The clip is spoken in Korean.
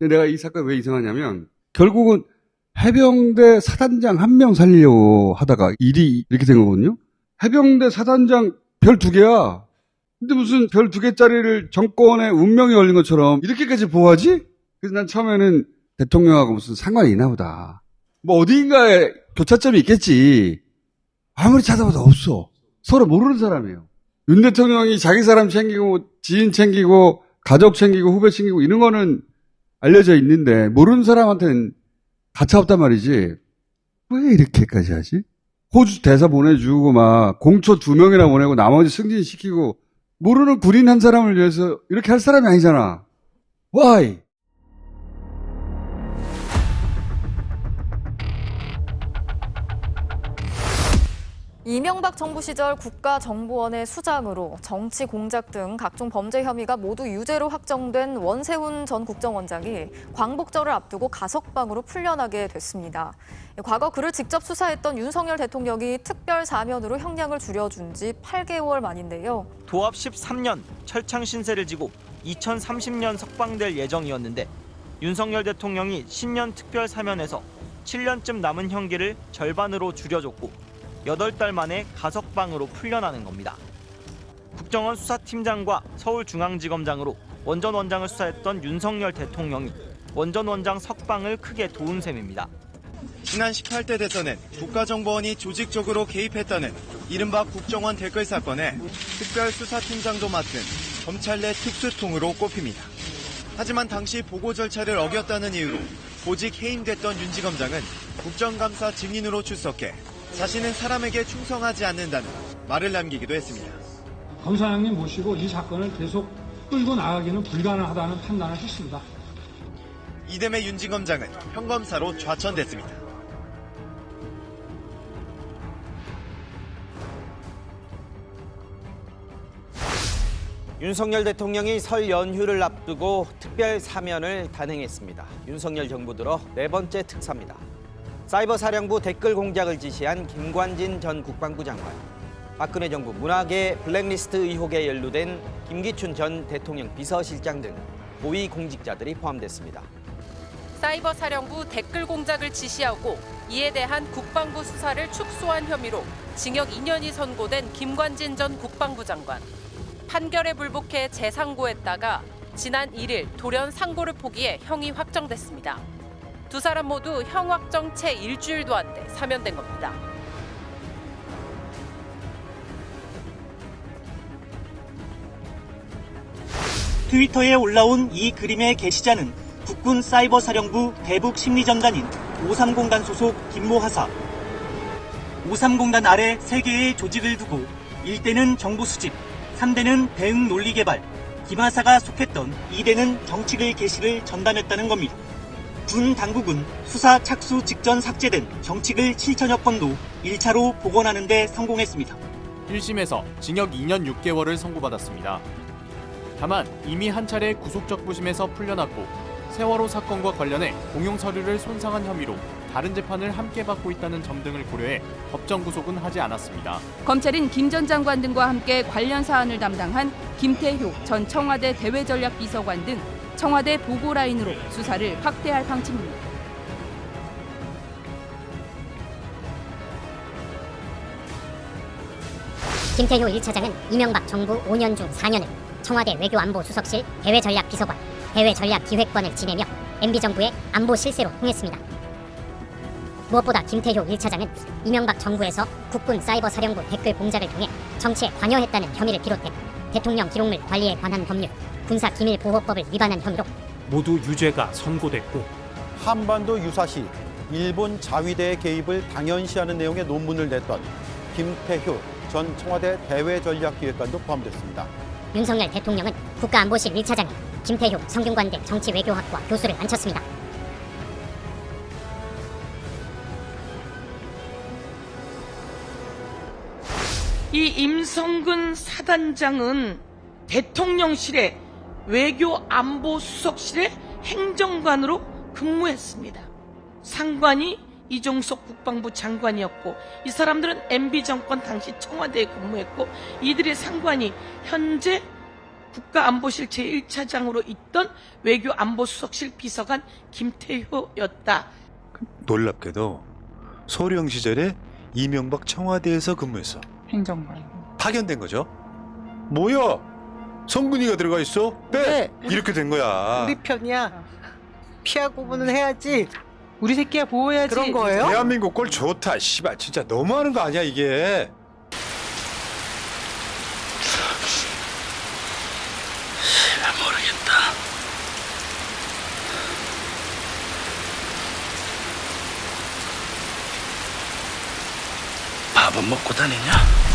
근데 내가 이 사건이 왜 이상하냐면 결국은 해병대 사단장 한 명 살리려고 하다가 일이 이렇게 된 거거든요. 해병대 사단장 별 2개야. 근데 무슨 별 2개짜리를 정권의 운명이 걸린 것처럼 이렇게까지 보호하지? 그래서 난 처음에는 대통령하고 무슨 상관이 있나 보다. 뭐 어디인가에 교차점이 있겠지. 아무리 찾아봐도 없어. 서로 모르는 사람이에요. 윤 대통령이 자기 사람 챙기고 지인 챙기고 가족 챙기고 후배 챙기고 이런 거는 알려져 있는데 모르는 사람한테는 가차없단 말이지. 왜 이렇게까지 하지? 호주 대사 보내주고 막 공초 2명이나 보내고 나머지 승진시키고 모르는 군인 한 사람을 위해서 이렇게 할 사람이 아니잖아. Why? 이명박 정부 시절 국가정보원의 수장으로 정치 공작 등 각종 범죄 혐의가 모두 유죄로 확정된 원세훈 전 국정원장이 광복절을 앞두고 가석방으로 풀려나게 됐습니다. 과거 그를 직접 수사했던 윤석열 대통령이 특별 사면으로 형량을 줄여준 지 8개월 만인데요. 도합 13년 철창 신세를 지고 2030년 석방될 예정이었는데 윤석열 대통령이 신년 특별 사면에서 7년쯤 남은 형기를 절반으로 줄여줬고 8달 만에 가석방으로 풀려나는 겁니다. 국정원 수사팀장과 서울중앙지검장으로 원전 원장을 수사했던 윤석열 대통령이 원전 원장 석방을 크게 도운 셈입니다. 지난 18대 대선엔 국가정보원이 조직적으로 개입했다는 이른바 국정원 댓글 사건에 특별수사팀장도 맡은 검찰 내 특수통으로 꼽힙니다. 하지만 당시 보고 절차를 어겼다는 이유로 보직 해임됐던 윤 지검장은 국정감사 증인으로 출석해 자신은 사람에게 충성하지 않는다는 말을 남기기도 했습니다. 검사장님 모시고 이 사건을 계속 끌고 나가기는 불가능하다는 판단을 했습니다. 이듬해 윤 지검장은 평검사로 좌천됐습니다. 윤석열 대통령이 설 연휴를 앞두고 특별 사면을 단행했습니다. 윤석열 정부 들어 4번째 특사입니다. 사이버 사령부 댓글 공작을 지시한 김관진 전 국방부 장관, 박근혜 정부 문화계 블랙리스트 의혹에 연루된 김기춘 전 대통령 비서실장 등 고위 공직자들이 포함됐습니다. 사이버 사령부 댓글 공작을 지시하고 이에 대한 국방부 수사를 축소한 혐의로 징역 2년이 선고된 김관진 전 국방부 장관. 판결에 불복해 재상고했다가 지난 1일 돌연 상고를 포기해 형이 확정됐습니다. 두 사람 모두 형 확정 채 일주일도 안 돼 사면된 겁니다. 트위터에 올라온 이 그림의 게시자는 국군 사이버 사령부 대북 심리전단인 530단 소속 김모 하사. 530단 아래 3개의 조직을 두고 1대는 정보 수집, 3대는 대응 논리 개발, 김 하사가 속했던 2대는 정치글 게시를 전담했다는 겁니다. 군 당국은 수사 착수 직전 삭제된 정치글 7천여 건도 1차로 복원하는 데 성공했습니다. 1심에서 징역 2년 6개월을 선고받았습니다. 다만 이미 한 차례 구속적부심에서 풀려났고 세월호 사건과 관련해 공용 서류를 손상한 혐의로 다른 재판을 함께 받고 있다는 점 등을 고려해 법정 구속은 하지 않았습니다. 검찰은 김 전 장관 등과 함께 관련 사안을 담당한 김태효 전 청와대 대외전략비서관 등 청와대 보고라인으로 수사를 확대할 방침입니다. 김태효 1차장은 이명박 정부 5년 중 4년을 청와대 외교안보수석실 대외전략비서관, 대외전략기획관을 지내며 MB정부의 안보 실세로 통했습니다. 무엇보다 김태효 1차장은 이명박 정부에서 국군 사이버 사령부 댓글 공작을 통해 정치에 관여했다는 혐의를 비롯해 대통령 기록물 관리에 관한 법률, 군사기밀보호법을 위반한 혐의로 모두 유죄가 선고됐고 한반도 유사시 일본 자위대의 개입을 당연시하는 내용의 논문을 냈던 김태효 전 청와대 대외전략기획관도 포함됐습니다. 윤석열 대통령은 국가안보실 1차장에 김태효 성균관대 정치외교학과 교수를 앉혔습니다. 이 임성근 사단장은 대통령실의 외교안보수석실의 행정관으로 근무했습니다. 상관이 이종석 국방부 장관이었고 이 사람들은 MB 정권 당시 청와대에 근무했고 이들의 상관이 현재 국가안보실 제1차장으로 있던 외교안보수석실 비서관 김태효였다. 놀랍게도 소령 시절에 이명박 청와대에서 근무했어. 행정관. 파견된 거죠. 뭐야? 성근이가 들어가 있어? 빼! 이렇게 된 거야. 우리 편이야. 피하고는 해야지. 우리 새끼야 보호해야지. 그런 거예요? 대한민국 꼴 좋다. 씨발 진짜 너무하는 거 아니야 이게. 모르겠다. 밥은 먹고 다니냐?